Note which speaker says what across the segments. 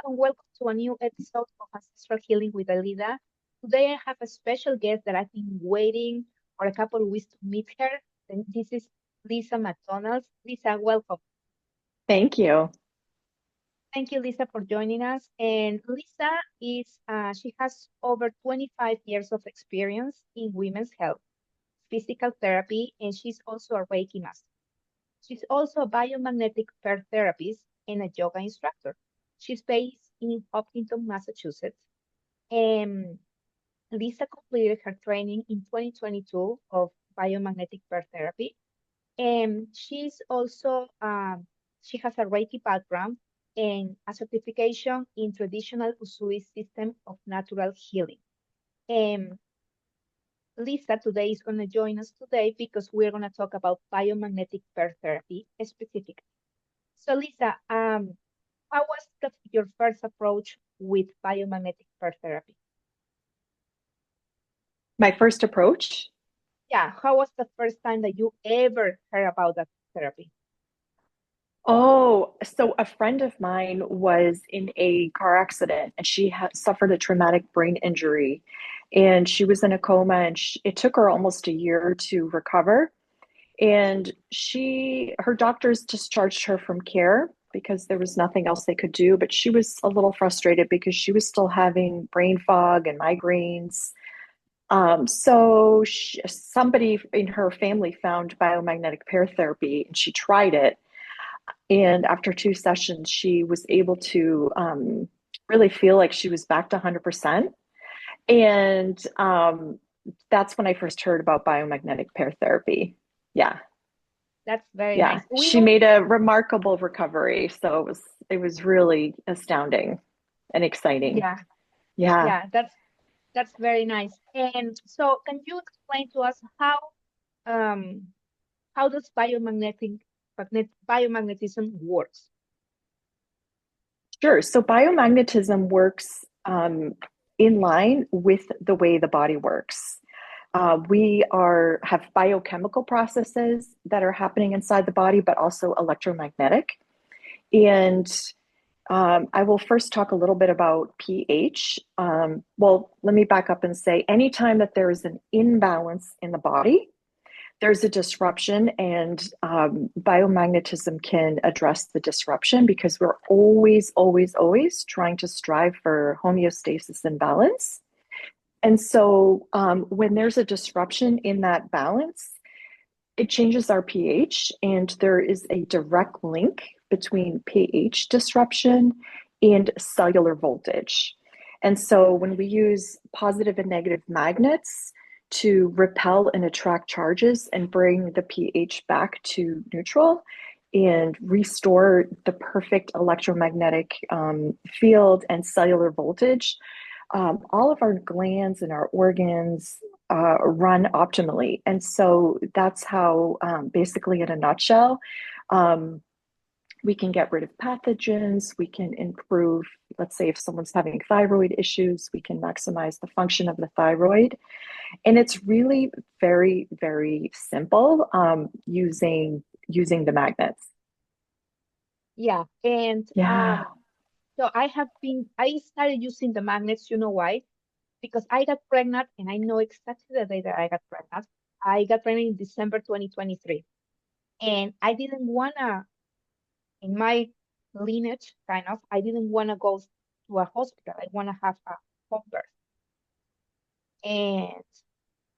Speaker 1: and welcome to a new episode of Ancestral Healing with Alida. Today I have a special guest that I've been waiting for a couple of weeks to meet her. And this is Lisa McDonald. Lisa, welcome.
Speaker 2: Thank you.
Speaker 1: Thank you, Lisa, for joining us. And Lisa she has over 25 years of experience in women's health, physical therapy, and she's also a Reiki master. She's also a biomagnetic pair therapist and a yoga instructor. She's based in Hopkinton, Massachusetts. And Lisa completed her training in 2022 of biomagnetic pair therapy. And she has a Reiki background and a certification in traditional Usui system of natural healing. And Lisa today is going to join us today because we're going to talk about biomagnetic pair therapy specifically. So Lisa, how was your first approach with biomagnetic pair therapy?
Speaker 2: My first approach.
Speaker 1: Yeah, how was the first time that you ever heard about that therapy?
Speaker 2: Oh, so a friend of mine was in a car accident and she had suffered a traumatic brain injury and she was in a coma and it took her almost a year to recover. And her doctors discharged her from care because there was nothing else they could do. But she was a little frustrated because she was still having brain fog and migraines. Somebody in her family found biomagnetic pair therapy and she tried it. And after 2 sessions, she was able to really feel like she was back to 100%. And that's when I first heard about biomagnetic pair therapy. Yeah.
Speaker 1: That's very
Speaker 2: Yeah.
Speaker 1: nice. We
Speaker 2: She
Speaker 1: all,
Speaker 2: made a remarkable recovery. So it was really astounding and exciting.
Speaker 1: yeah,
Speaker 2: Yeah.
Speaker 1: yeah, that's very nice. And so, can you explain to us um how does biomagnetism works?
Speaker 2: Sure. So biomagnetism works in line with the way the body works. We have biochemical processes that are happening inside the body, but also electromagnetic. And I will first talk a little bit about pH. Well, let me back up and say anytime that there is an imbalance in the body, there's a disruption, and biomagnetism can address the disruption because we're always, always, always trying to strive for homeostasis and balance. And so when there's a disruption in that balance, it changes our pH, and there is a direct link between pH disruption and cellular voltage. And so when we use positive and negative magnets to repel and attract charges and bring the pH back to neutral and restore the perfect electromagnetic field and cellular voltage, all of our glands and our organs run optimally. And so that's how, basically, in a nutshell, um, we can get rid of pathogens. We can improve, let's say, if someone's having thyroid issues, we can maximize the function of the thyroid. And it's really very, very simple using the magnets.
Speaker 1: Yeah, and
Speaker 2: Yeah.
Speaker 1: so I started using the magnets, you know why? Because I got pregnant and I know exactly the day that I got pregnant. I got pregnant in December 2023. And I didn't wanna, in my lineage, kind of, I didn't wanna go to a hospital. I wanna have a home birth. And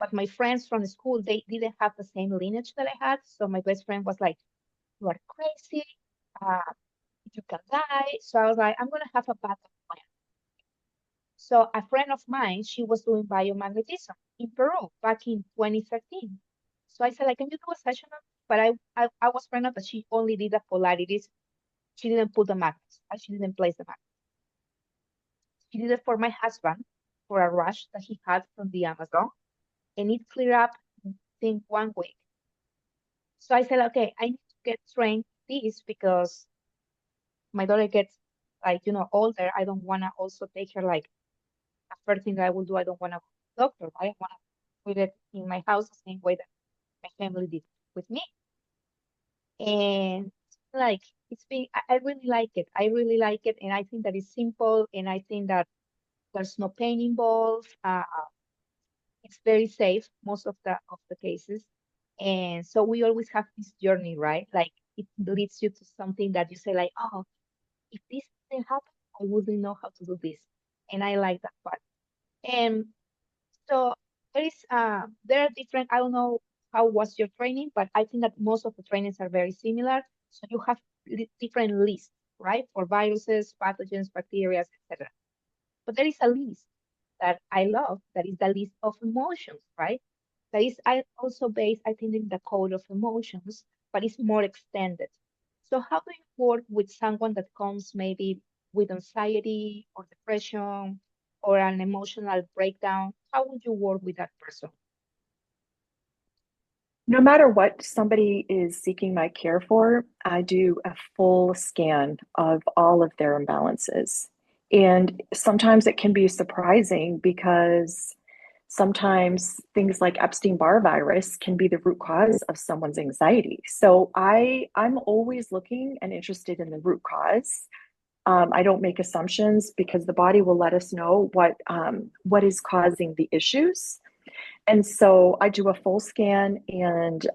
Speaker 1: but my friends from school, they didn't have the same lineage that I had. So my best friend was like, "You are crazy. Uh, you can die." So I was like, "I'm gonna have a backup plan." So a friend of mine, she was doing biomagnetism in Peru back in 2013. So I said, like, can you do a session on? But I was pregnant, but she only did the polarities. She didn't put the magnets. She didn't place the magnets. She did it for my husband for a rash that he had from the Amazon, and it cleared up in 1 week. So I said, okay, I need to get trained this because my daughter gets like, older. I don't want to also take her like a first thing that I will do. I don't want to doctor. I want to put it in my house the same way that my family did with me. And like it's been, I really like it. I really like it. And I think that it's simple. And I think that there's no pain involved. It's very safe most of the cases. And so we always have this journey, right? Like it leads you to something that you say like, oh, if this didn't happen, I wouldn't know how to do this. And I like that part. And so there are different, I don't know how was your training, but I think that most of the trainings are very similar. So you have different lists, right? For viruses, pathogens, bacteria, etc. But there is a list that I love, that is the list of emotions, right? That is I also based, I think, in the code of emotions, but it's more extended. So how do you work with someone that comes maybe with anxiety or depression or an emotional breakdown? How would you work with that person?
Speaker 2: No matter what somebody is seeking my care for, I do a full scan of all of their imbalances. And sometimes it can be surprising because sometimes things like Epstein-Barr virus can be the root cause of someone's anxiety. So I'm always looking and interested in the root cause. I don't make assumptions because the body will let us know what is causing the issues. And so I do a full scan, and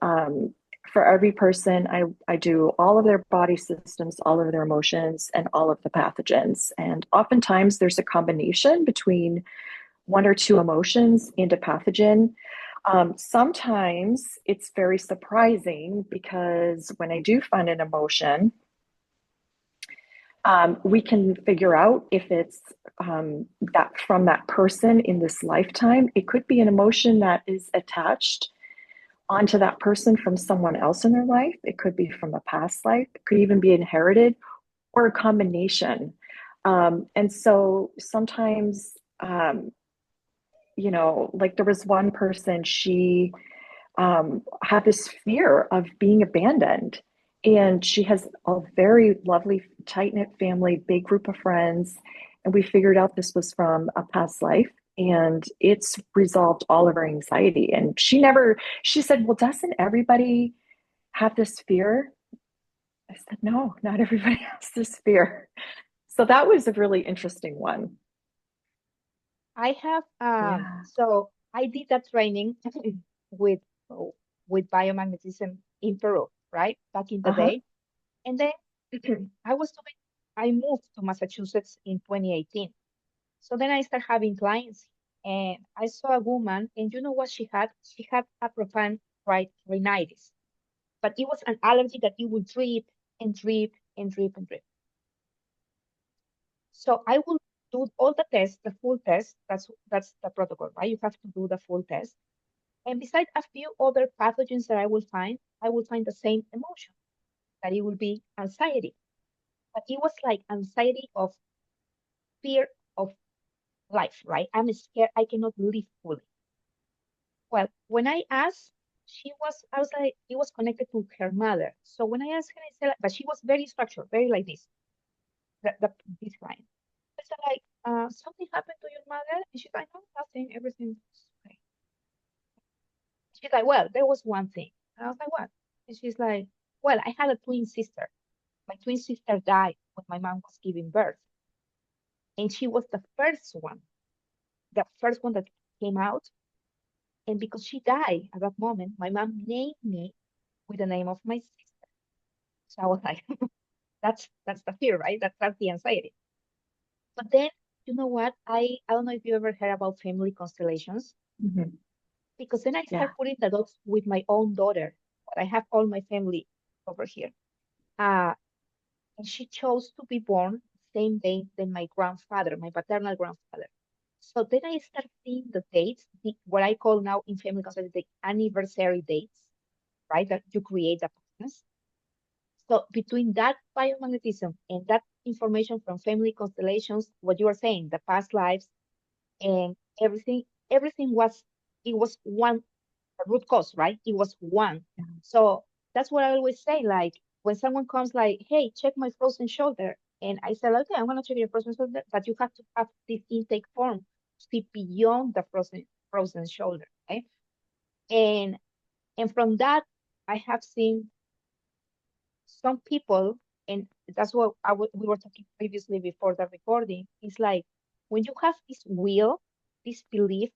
Speaker 2: for every person, I do all of their body systems, all of their emotions, and all of the pathogens. And oftentimes there's a combination between one or two emotions and a pathogen. Sometimes it's very surprising because when I do find an emotion, we can figure out if it's that from that person in this lifetime. It could be an emotion that is attached onto that person from someone else in their life. It could be from a past life. It could even be inherited or a combination. And so sometimes, like there was one person, she had this fear of being abandoned. And she has a very lovely, tight knit family, big group of friends. And we figured out this was from a past life. And it's resolved all of her anxiety. And she said, well, doesn't everybody have this fear? I said, no, not everybody has this fear. So that was a really interesting one.
Speaker 1: I have
Speaker 2: Yeah.
Speaker 1: so I did that training with oh, with biomagnetism in Peru, right? Back in the
Speaker 2: Uh huh.
Speaker 1: day. And then I moved to Massachusetts in 2018. So then I started having clients and I saw a woman, and you know what she had? She had a profound rhinitis, but it was an allergy that it would drip and drip and drip and drip. So I will do all the tests, the full test. That's the protocol, right? You have to do the full test. And besides a few other pathogens that I will find the same emotion, that it will be anxiety. But it was like anxiety of fear of life, right? I'm scared I cannot live fully. Well, when I asked, I was like, it was connected to her mother. So when I asked her, I said, like, but she was very structured, very like this, this client. I said, like, something happened to your mother? And she's like, no, nothing, everything's okay. She's like, well, there was one thing. And I was like, what? And she's like, well, I had a twin sister. My twin sister died when my mom was giving birth. And she was the first one that came out. And because she died at that moment, my mom named me with the name of my sister. So I was like, that's the fear, right? That's the anxiety. But then, you know what? I don't know if you ever heard about family constellations,
Speaker 2: Mm-hmm.
Speaker 1: because then I
Speaker 2: Yeah.
Speaker 1: start putting the dots with my own daughter. I have all my family over here. Uh, and she chose to be born same day than my grandfather, my paternal grandfather. So then I start seeing the dates, what I call now in family constellation the anniversary dates, right? That you create the patterns. So between that biomagnetism and that information from family constellations, what you are saying, the past lives and everything was it was one root cause, right? It was one.
Speaker 2: Yeah.
Speaker 1: So that's what I always say. Like when someone comes like, hey, check my frozen shoulder. And I said, okay, I'm gonna check your frozen shoulder, but you have to have this intake form to see beyond the frozen shoulder. Okay. And and from that I have seen some people, and that's what we were talking previously before the recording, is like when you have this will, this belief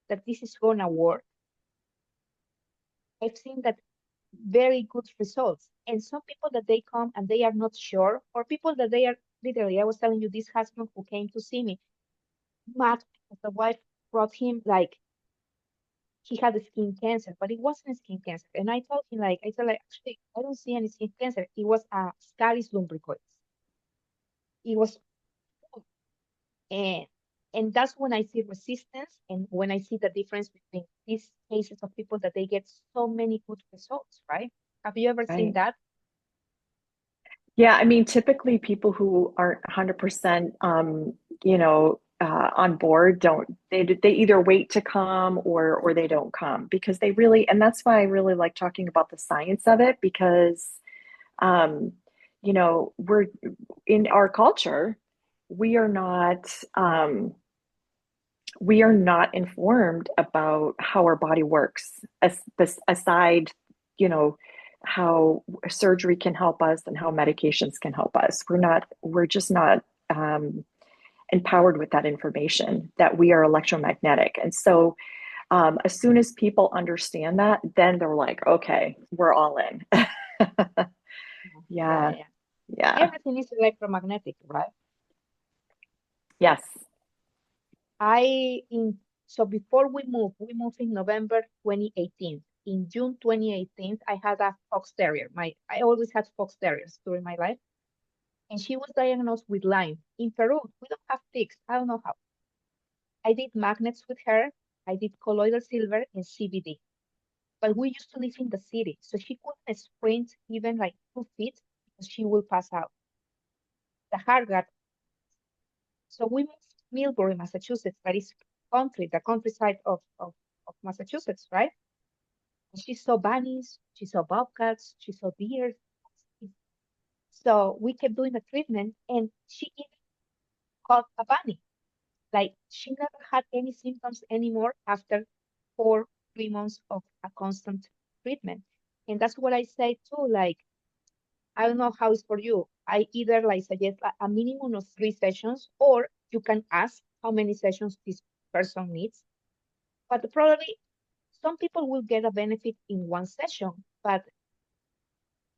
Speaker 1: that this is gonna work, I've seen that very good results. And some people that they come and they are not sure, or people that they are literally, I was telling you, this husband who came to see me, mad because the wife brought him like he had a skin cancer, but it wasn't skin cancer. And I told him like, I said like, actually, I don't see any skin cancer. It was a Scaris lumbricoides. It was, and and that's when I see resistance and when I see the difference between these cases of people that they get so many good results, right? Have you ever seen
Speaker 2: Right.
Speaker 1: that?
Speaker 2: Yeah, I mean, typically people who aren't 100%, on board don't they either wait to come or they don't come because they really, and that's why I really like talking about the science of it because, um, we're in our culture, we are not, we are not informed about how our body works aside, you know, how surgery can help us and how medications can help us. We're just not empowered with that information that we are electromagnetic. And so as soon as people understand that, then they're like, okay, we're all in.
Speaker 1: Yeah,
Speaker 2: Yeah.
Speaker 1: yeah.
Speaker 2: Yeah.
Speaker 1: Everything is electromagnetic, right?
Speaker 2: Yes.
Speaker 1: I in so before we moved in November 2018. In June 2018, I had a fox terrier. I always had fox terriers during my life, and she was diagnosed with Lyme. In Peru, we don't have pigs. I don't know how. I did magnets with her. I did colloidal silver and CBD. But we used to live in the city, so she couldn't sprint even like 2 feet because she will pass out. The heart got so we moved to Millbury, Massachusetts. That is the countryside of Massachusetts, right? And she saw bunnies, she saw bobcats, she saw deer. So we kept doing the treatment, and she even caught a bunny. Like she never had any symptoms anymore after 3 months of a constant treatment. And that's what I say too. Like I don't know how it's for you. I either like suggest a minimum of 3 sessions, or you can ask how many sessions this person needs. But probably some people will get a benefit in one session, but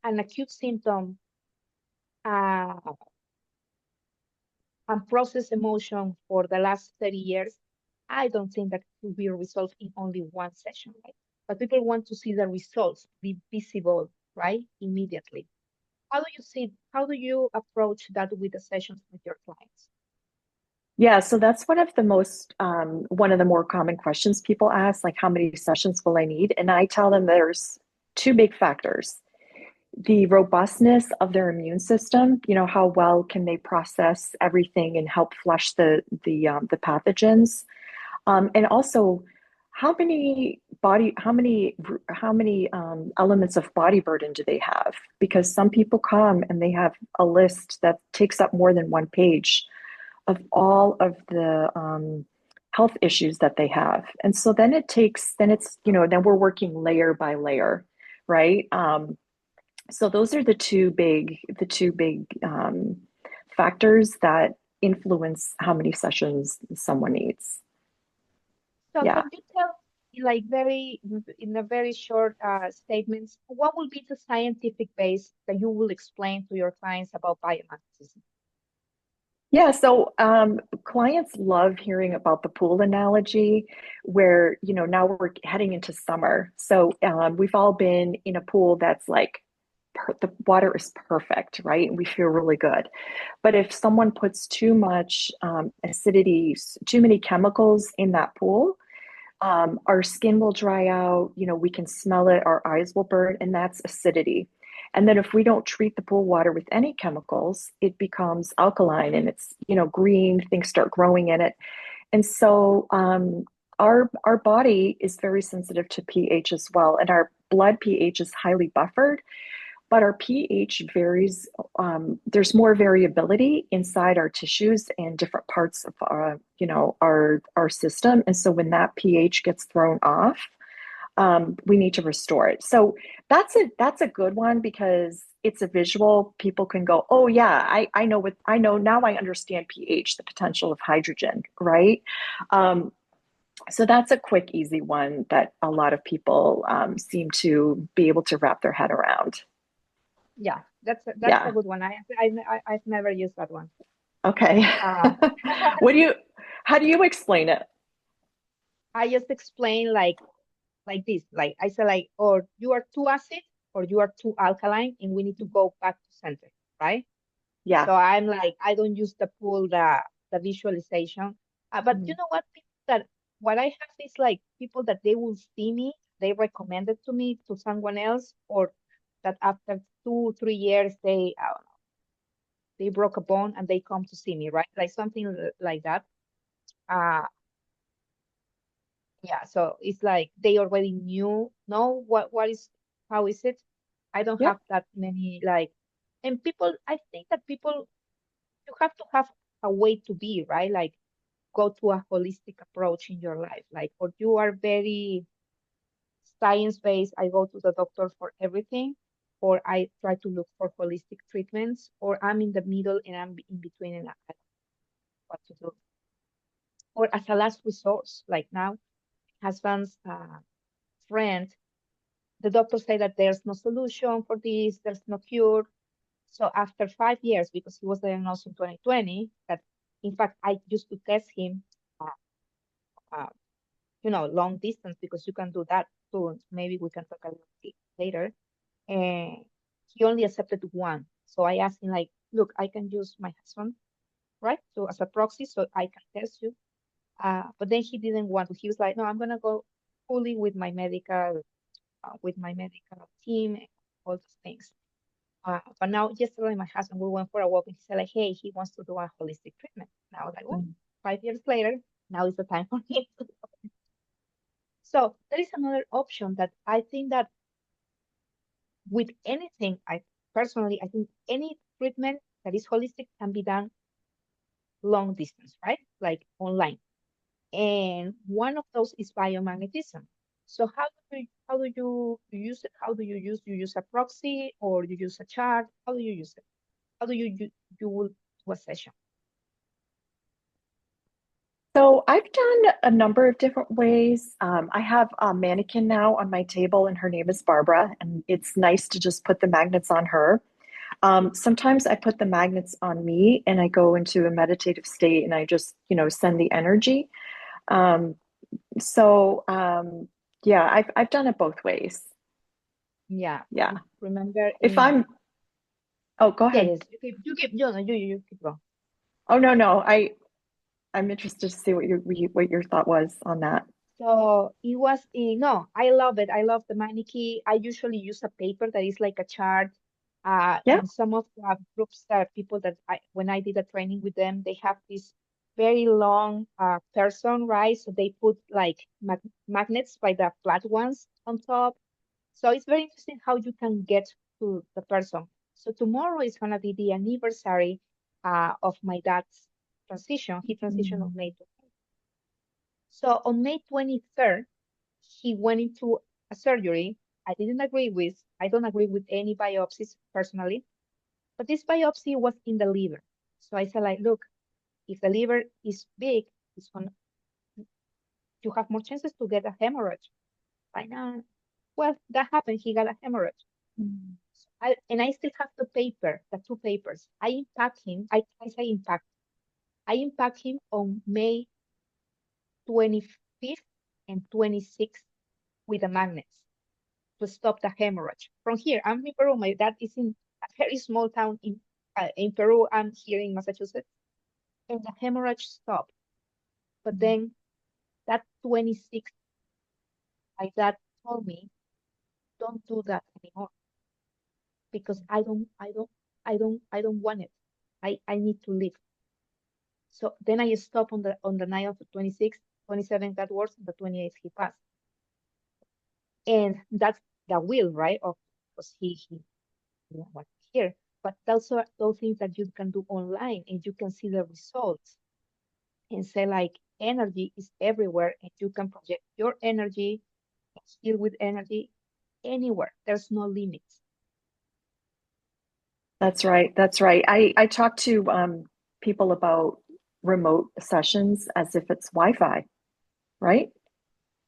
Speaker 1: an acute symptom, uh, and process emotion for the last 30 years, I don't think that will be resolved in only one session, right? But people want to see the results be visible, right? Immediately. How do you approach that with the sessions with your clients?
Speaker 2: Yeah, so that's one of the more common questions people ask, like, how many sessions will I need? And I tell them there's two big factors. The robustness of their immune system, how well can they process everything and help flush the pathogens, and also how many elements of body burden do they have? Because some people come and they have a list that takes up more than one page of all of the health issues that they have. And so then we're working layer by layer, right? So those are the two big factors that influence how many sessions someone needs.
Speaker 1: So
Speaker 2: Yeah.
Speaker 1: can you tell, like in a very short statements, what will be the scientific base that you will explain to your clients about biomagnetism?
Speaker 2: Yeah, so clients love hearing about the pool analogy where, now we're heading into summer. So we've all been in a pool that's like the water is perfect, right? And we feel really good. But if someone puts too much acidity, too many chemicals in that pool, our skin will dry out, we can smell it, our eyes will burn, and that's acidity. And then if we don't treat the pool water with any chemicals, it becomes alkaline and it's, green, things start growing in it. And so our body is very sensitive to pH as well. And our blood pH is highly buffered, but our pH varies. There's more variability inside our tissues and different parts of our system. And so when that pH gets thrown off, we need to restore it. So that's a good one because it's a visual, people can go, oh yeah, I know what I know now. I understand pH, the potential of hydrogen, right? So that's a quick, easy one that a lot of people seem to be able to wrap their head around.
Speaker 1: Yeah, that's a
Speaker 2: Yeah.
Speaker 1: good one. I've never used that one.
Speaker 2: Okay.
Speaker 1: Uh,
Speaker 2: What do you, how do you explain it?
Speaker 1: I just explain like this. Like I say like, or you are too acid or you are too alkaline, and we need to go back to center, right?
Speaker 2: Yeah.
Speaker 1: So I'm like, I don't use the pool, the visualization. But you
Speaker 2: Mm.
Speaker 1: know what? People that what I have is like people that they will see me, they recommend it to me to someone else, or that after 2, 3 years they broke a bone and they come to see me, right? Like something like that. Uh, yeah. So it's like they already know what is how is it. I don't
Speaker 2: Yep.
Speaker 1: have that many like, and people. I think that people you have to have a way to be, right? Like go to a holistic approach in your life. Like, or you are very science-based, I go to the doctor for everything, or I try to look for holistic treatments, or I'm in the middle and I'm in between and I don't know what to do. Or as a last resource, like now, husband's friend, the doctor say that there's no solution for this, there's no cure. So after 5 years, because he was diagnosed in 2020, that in fact I used to test him uh, uh, long distance because you can do that too. Maybe we can talk a little bit later. And he only accepted one. So I asked him like, look, I can use my husband, right? So as a proxy, so I can test you. But then he didn't want to. He was like, no, I'm gonna go fully with my medical team and all those things. But now yesterday my husband, we went for a walk and he said like, hey, he wants to do a holistic treatment. Now I was like, well,
Speaker 2: Mm.
Speaker 1: 5 years later, now is the time for him. So there is another option that I think that with anything, I think any treatment that is holistic can be done long distance, right? Like online. And one of those is biomagnetism. So how do you use it? How do you use a proxy or you use a chart? How do you use it? How do you will do a session?
Speaker 2: So I've done a number of different ways. I have a mannequin now on my table, and her name is Barbara, and it's nice to just put the magnets on her. Sometimes I put the magnets on me, and I go into a meditative state, and I just, send the energy. Um, so yeah, I've done it both ways.
Speaker 1: Yeah.
Speaker 2: Yeah.
Speaker 1: Remember
Speaker 2: If
Speaker 1: in
Speaker 2: I'm, oh, go
Speaker 1: yeah,
Speaker 2: ahead.
Speaker 1: yes, you keep no, no, you keep going.
Speaker 2: Oh no, no, I'm interested to see what your thought was on that.
Speaker 1: So it was no, I love it. I love the Maniki. I usually use a paper that is like a chart.
Speaker 2: Yeah.
Speaker 1: In some of the groups that people that when I did a training with them, they have this very long person, right? So they put like magnets by the flat ones on top. So it's very interesting how you can get to the person. So tomorrow is gonna be the anniversary of my dad's transition. He transitioned on
Speaker 2: Mm.
Speaker 1: May. So on May 23rd, he went into a surgery I don't agree with any biopsies personally, but this biopsy was in the liver. So I said like, look, if the liver is big, it's gonna, you have more chances to get a hemorrhage. Right now, well, that happened. He got a hemorrhage.
Speaker 2: Mm.
Speaker 1: And I still have the two papers. I say impact. I impact him on May 25th and 26th with the magnets to stop the hemorrhage. From here, I'm in Peru. My dad is in a very small town in Peru. I'm here in Massachusetts, and the hemorrhage stopped. But then that 26th, my dad told me, "Don't do that anymore because I don't want it. I need to live." So then I stopped on the night of the 26th, 27th got worse, and the 28th he passed. And that's the will, right? Of because he didn't want to hear. But those are those things that you can do online and you can see the results and say like energy is everywhere and you can project your energy and heal with energy anywhere. There's no limits.
Speaker 2: That's right. That's right. I talk to people about remote sessions as if it's Wi-Fi, right?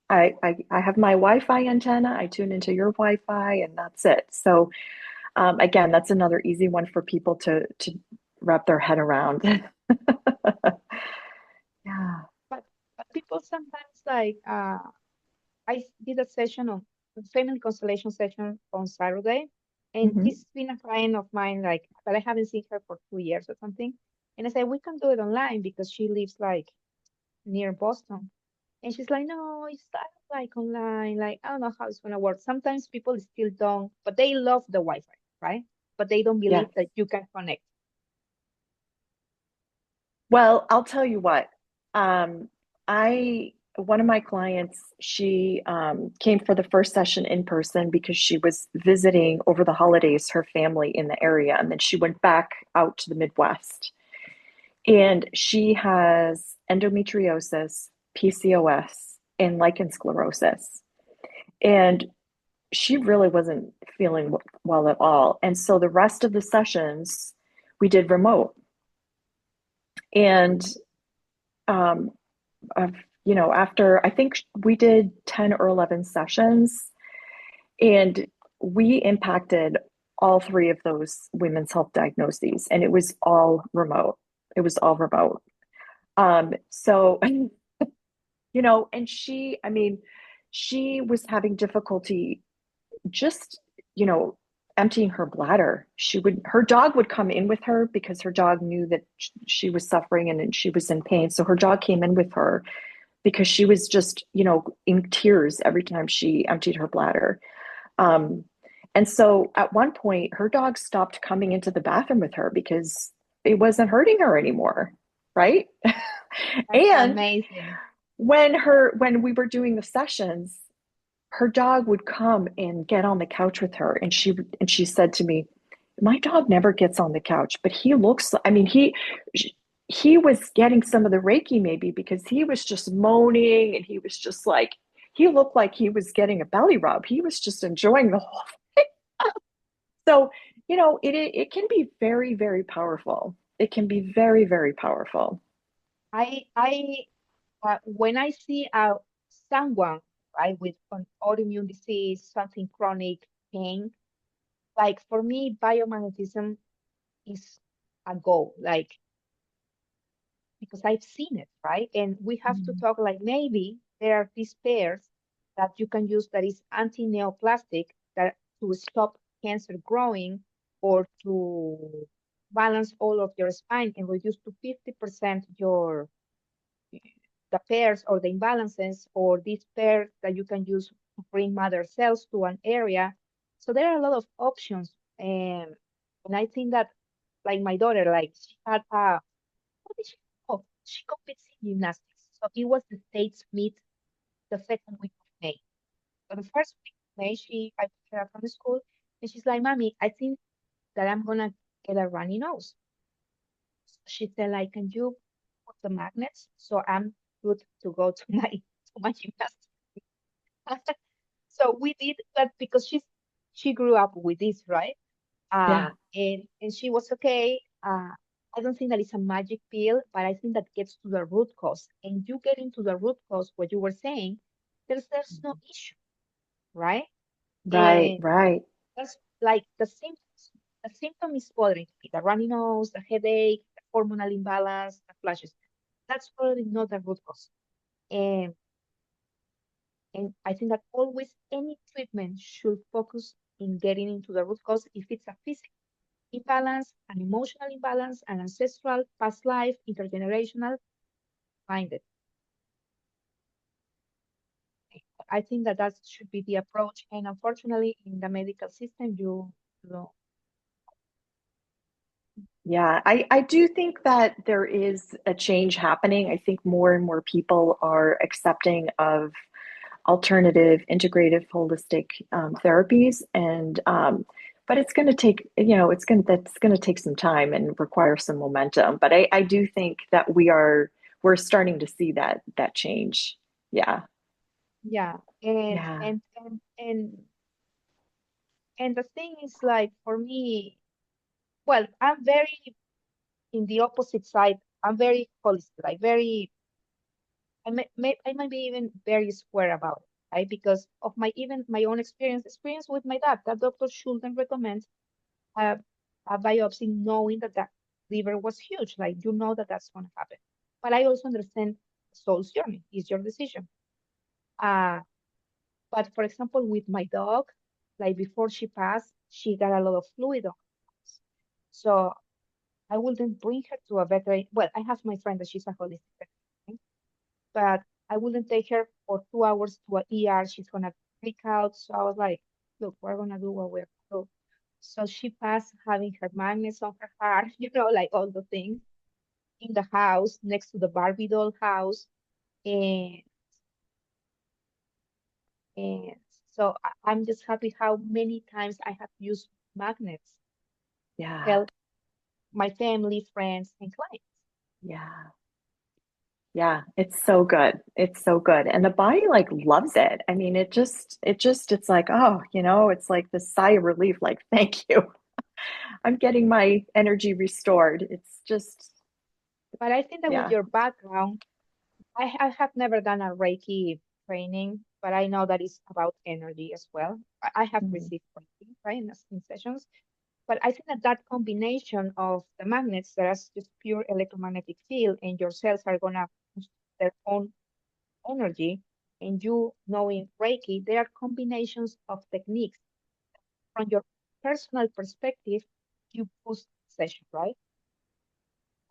Speaker 2: I have my Wi-Fi antenna, I tune into your Wi-Fi, and that's it. So again, that's another easy one for people to wrap their head around. Yeah.
Speaker 1: But people sometimes like did a session on a family constellation session on Saturday, and this
Speaker 2: Mhm.
Speaker 1: has been a client of mine, like, but I haven't seen her for 2 years or something. And I said, we can do it online because she lives like near Boston. And she's like, no, it's not like online. Like, I don't know how it's gonna work. Sometimes people still don't, but they love the Wi-Fi, right? But they don't
Speaker 2: Yeah.
Speaker 1: believe that you can connect.
Speaker 2: Well, I'll tell you what. Um, I one of my clients, she came for the first session in person because she was visiting over the holidays her family in the area, and then she went back out to the Midwest. And she has endometriosis, PCOS, and lichen sclerosis. And she really wasn't feeling well at all. And so the rest of the sessions we did remote. And um, of, after I think we did 10 or 11 sessions, and we impacted all three of those women's health diagnoses, and it was all remote. It was all remote. So, and I mean, she was having difficulty just, you know, emptying her bladder. Her dog would come in with her because her dog knew that she was suffering and she was in pain. So her dog came in with her because she was just, in tears every time she emptied her bladder. Um, and so at one point, her dog stopped coming into the bathroom with her because it wasn't hurting her anymore. Right.
Speaker 1: That's
Speaker 2: And
Speaker 1: amazing.
Speaker 2: when we were doing the sessions, her dog would come and get on the couch with her, and she said to me, my dog never gets on the couch, but he looks, I mean, he was getting some of the Reiki maybe because he was just moaning, and he was just like, he looked like he was getting a belly rub. He was just enjoying the whole thing. So, it can be very, very powerful. It can be very, very powerful.
Speaker 1: I when I see someone, right, with an autoimmune disease, something chronic pain, like for me, biomagnetism is a goal, like because I've seen it, right? And we have to
Speaker 2: Mm.
Speaker 1: talk like maybe there are these pairs that you can use that is anti-neoplastic that to stop cancer growing or to balance all of your spine and reduce to 50% your the pairs or the imbalances or these pairs that you can use to bring mother cells to an area. So there are a lot of options. And I think that like my daughter, like she had what did she oh, she competes in gymnastics. So it was the states meet the second week of May. So the first week of May, I picked her up from the school and she's like, Mommy, I think that I'm gonna get a runny nose. So she said, like, can you put the magnets so I'm good to go to my gymnastics? So we did that because she grew up with this, right?
Speaker 2: Yeah.
Speaker 1: And she was okay. I don't think that it's a magic pill, but I think that gets to the root cause. And you get into the root cause, what you were saying, there's no issue, right?
Speaker 2: Right,
Speaker 1: And
Speaker 2: right.
Speaker 1: that's like the symptoms. The symptom is bothering me, the runny nose, the headache, the hormonal imbalance, the flashes. That's probably not the root cause. And and I think that always any treatment should focus in getting into the root cause if it's a physical imbalance, an emotional imbalance, an ancestral, past life, intergenerational, find it. I think that that should be the approach. And unfortunately, in the medical system, you
Speaker 2: Yeah, I do think that there is a change happening. I think more and more people are accepting of alternative, integrative, holistic therapies, and but it's going to take, that's going to take some time and require some momentum. But I do think that we're starting to see that change. Yeah,
Speaker 1: yeah. And
Speaker 2: yeah,
Speaker 1: and and and and the thing is like for me. well, I'm very in the opposite side. I'm very holistic, like very, I might be even very square about it, right? Because of my even my own experience with my dad. That doctor shouldn't recommend a, a biopsy knowing that that liver was huge. Like you know that that's going to happen. But I also understand soul's journey. It's your decision. Uh, but for example, with my dog, like before she passed, she got a lot of fluid on her nose. So I wouldn't bring her to a veterinary. Well, I have my friend that she's a holistic veterinarian, but I wouldn't take her for 2 hours to a ER. She's gonna freak out. So I was like, look, we're gonna do what we're gonna do. So she passed having her magnets on her heart, like all the things in the house next to the Barbie doll house. And and so I'm just happy how many times I have used magnets to
Speaker 2: Yeah.
Speaker 1: help my family, friends, and clients.
Speaker 2: Yeah. Yeah, it's so good. It's so good. And the body like loves it. I mean, it's like, oh, it's like this sigh of relief, like, thank you. I'm getting my energy restored. It's just,
Speaker 1: But I think that with
Speaker 2: yeah.
Speaker 1: your background, I have never done a Reiki training, but I know that it's about energy as well. I have
Speaker 2: Mhm.
Speaker 1: received Reiki, right, in sessions, but I think that that combination of the magnets, that's just pure electromagnetic field, and your cells are gonna boost their own energy, and you knowing Reiki, there are combinations of techniques from your personal perspective. You boost session, right?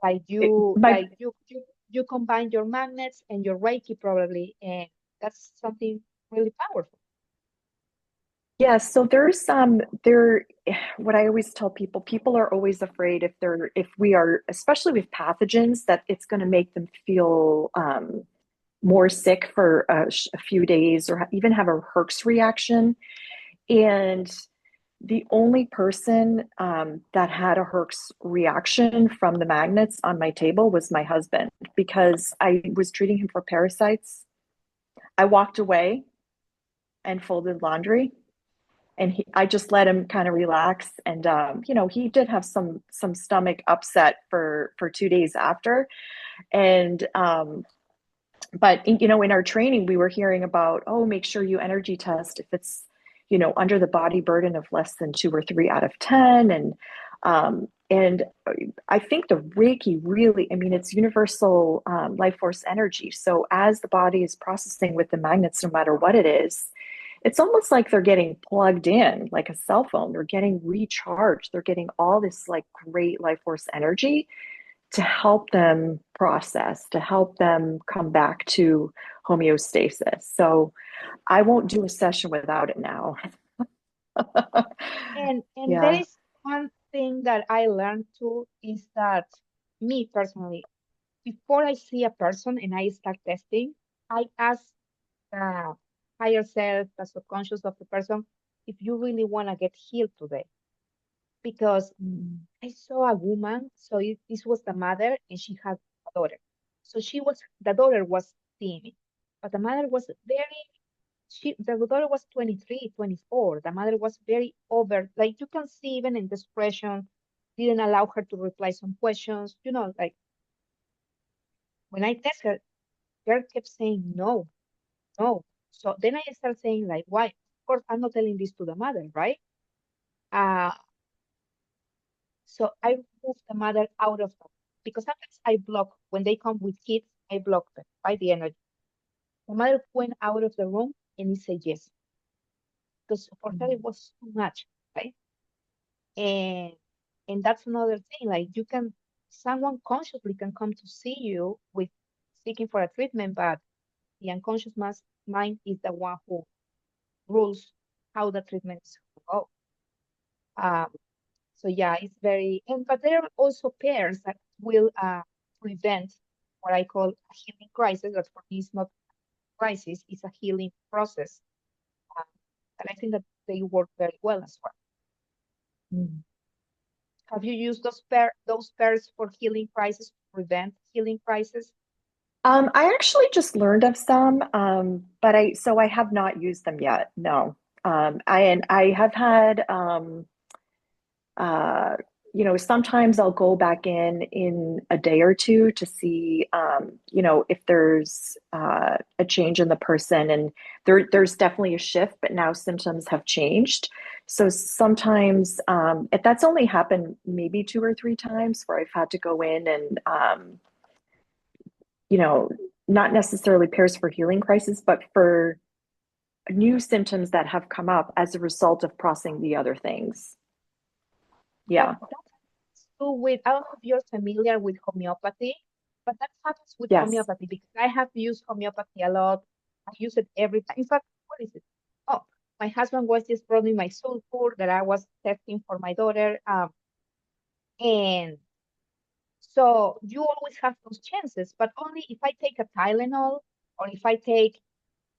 Speaker 1: Like
Speaker 2: It-
Speaker 1: you,
Speaker 2: my
Speaker 1: you combine your magnets and your Reiki probably, and that's something really powerful.
Speaker 2: Yeah, so there's what I always tell people, people are always afraid if we are, especially with pathogens, that it's going to make them feel more sick for a few days or even have a Herx reaction. And the only person that had a Herx reaction from the magnets on my table was my husband because I was treating him for parasites. I walked away and folded laundry, and I just let him kind of relax. And he did have some stomach upset for 2 days after. And but in our training, we were hearing about, oh, make sure you energy test if it's under the body burden of less than 2 or 3 out of 10. And I think the Reiki really, I mean, it's universal life force energy. So as the body is processing with the magnets, no matter what it is, it's almost like they're getting plugged in like a cell phone. They're getting recharged. They're getting all this like great life force energy to help them process, to help them come back to homeostasis. So I won't do a session without it now.
Speaker 1: And there
Speaker 2: Yeah.
Speaker 1: is one thing that I learned too is that me personally, before I see a person and I start testing, I ask the higher self, the subconscious of the person, if you really want to get healed today. Because
Speaker 2: Mm.
Speaker 1: I saw a woman, so this was the mother, and she had a daughter. So the daughter was seeing me, but the mother was very, the daughter was 23, 24. The mother was very over, like you can see even in the expression, didn't allow her to reply some questions, like when I test her, girl kept saying no, no. So then I start saying like, why? Of course, I'm not telling this to the mother, right? Uh, So I moved the mother out of them because sometimes I block when they come with kids, I block them by the energy. The mother went out of the room and he said yes because for her it
Speaker 2: Mm.
Speaker 1: was too much, right? And and that's another thing. Like someone consciously can come to see you with seeking for a treatment, but the unconscious mind is the one who rules how the treatment is going to go. Um, So yeah, it's very, and but there are also pairs that will prevent what I call a healing crisis. That for me is not a crisis; it's a healing process. Um, and I think that they work very well as well.
Speaker 2: Mm.
Speaker 1: Have you used those pairs for healing crisis to prevent healing crisis?
Speaker 2: I actually just learned of some, but I have not used them yet. No. I have had uh, sometimes I'll go back in a day or two to see, if there's a change in the person, and there's definitely a shift, but now symptoms have changed. So sometimes that's only happened maybe 2 or 3 times where I've had to go in and, you know, not necessarily pairs for healing crisis, but for new symptoms that have come up as a result of processing the other things.
Speaker 1: But
Speaker 2: Yeah.
Speaker 1: that's true with, I don't know if you're familiar with homeopathy, but that happens with
Speaker 2: Yes.
Speaker 1: homeopathy because I have used homeopathy a lot. I use it every time. In fact, what is it? Oh, my husband was just brought me my sulfur that I was testing for my daughter. And so you always have those chances, but only if I take a Tylenol or if I take,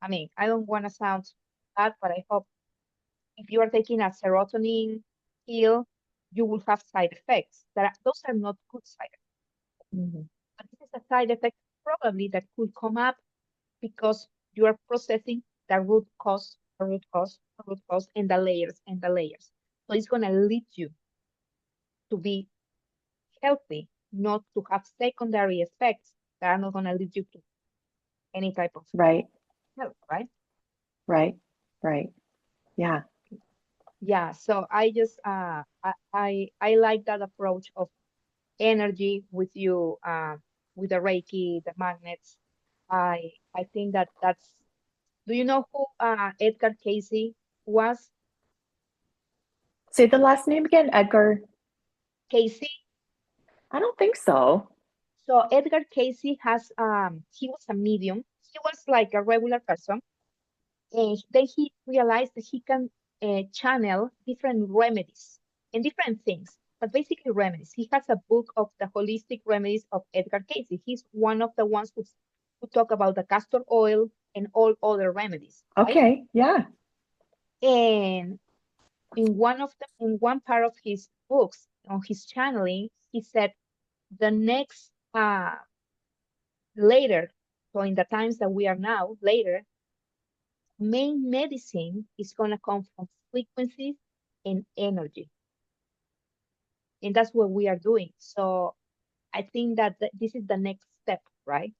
Speaker 1: I mean, I don't want to sound bad, but I hope if you are taking a serotonin pill, you will have side effects. Those are not good side effects.
Speaker 2: Mhm.
Speaker 1: But this is a side effect probably that could come up because you are processing the root cause, the root cause, the root cause, and the layers and the layers. So it's going to lead you to be healthy, not to have secondary effects that are not going to lead you to any type of
Speaker 2: Right.
Speaker 1: health, right?
Speaker 2: Right. Right. Yeah.
Speaker 1: Yeah. So I just I like that approach of energy with you, with the Reiki, the magnets. I think that that's. Do you know who Edgar Casey was?
Speaker 2: Say the last name again, Edgar.
Speaker 1: Casey.
Speaker 2: I don't think so.
Speaker 1: So Edgar Casey has he was a medium. He was like a regular person, and then he realized that he can channel different remedies and different things, but basically remedies. He has a book of the holistic remedies of Edgar Casey. He's one of the ones who talk about the castor oil and all other remedies, right?
Speaker 2: Okay. Yeah.
Speaker 1: And in one part of his books on his channeling, he said the next later, so in the times that we are now, later, main medicine is going to come from frequencies and energy. And that's what we are doing. So I think that this is the next step, right?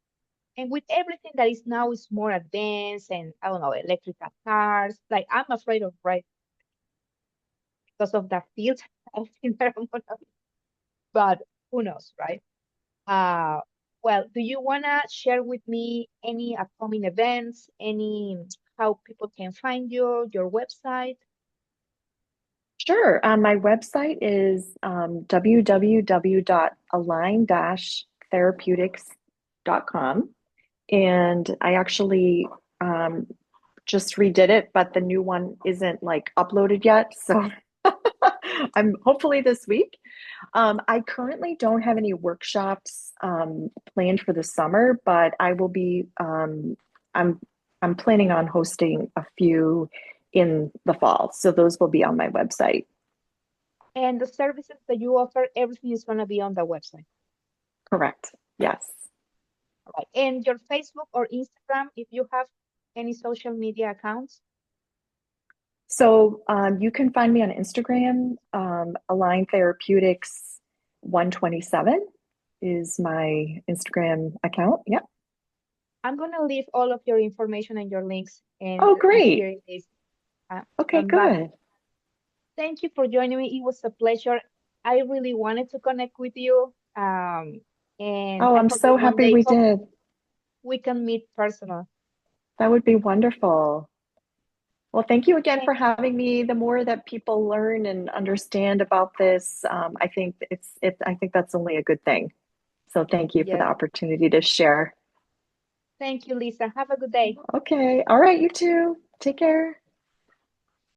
Speaker 1: And with everything that is now is more advanced and I don't know, electrical cars, like I'm afraid of right because of the field. I think that I'm gonna, but who knows, right? Uh, well, do you wanna share with me any upcoming events, any how people can find you, your website?
Speaker 2: Sure. My website is www.align-therapeutics.com. And I actually just redid it, but the new one isn't like uploaded yet. So I'm hopefully this week. I currently don't have any workshops planned for the summer, but I will be. I'm I'm planning on hosting a few in the fall, so those will be on my website.
Speaker 1: And the services that you offer, everything is gonna be on the website.
Speaker 2: Correct. Yes.
Speaker 1: Right. And your Facebook or Instagram, if you have any social media accounts.
Speaker 2: So you can find me on Instagram. Align Therapeutics 127 is my Instagram account. Yep.
Speaker 1: I'm gonna leave all of your information and your links
Speaker 2: Oh,
Speaker 1: in here
Speaker 2: great.
Speaker 1: in this.
Speaker 2: Okay,
Speaker 1: But
Speaker 2: good.
Speaker 1: thank you for joining me. It was a pleasure. I really wanted to connect with you. And
Speaker 2: Oh,
Speaker 1: I
Speaker 2: I'm
Speaker 1: hope that
Speaker 2: so
Speaker 1: one
Speaker 2: happy
Speaker 1: day,
Speaker 2: we
Speaker 1: hope
Speaker 2: did.
Speaker 1: we can meet personal.
Speaker 2: That would be wonderful. Well, thank you again
Speaker 1: Thank
Speaker 2: for having me. The more that people learn and understand about this, I think I think that's only a good thing. So thank you for the
Speaker 1: yes.
Speaker 2: opportunity to share.
Speaker 1: Thank you, Lisa. Have a good day.
Speaker 2: Okay. All right, you too. Take care.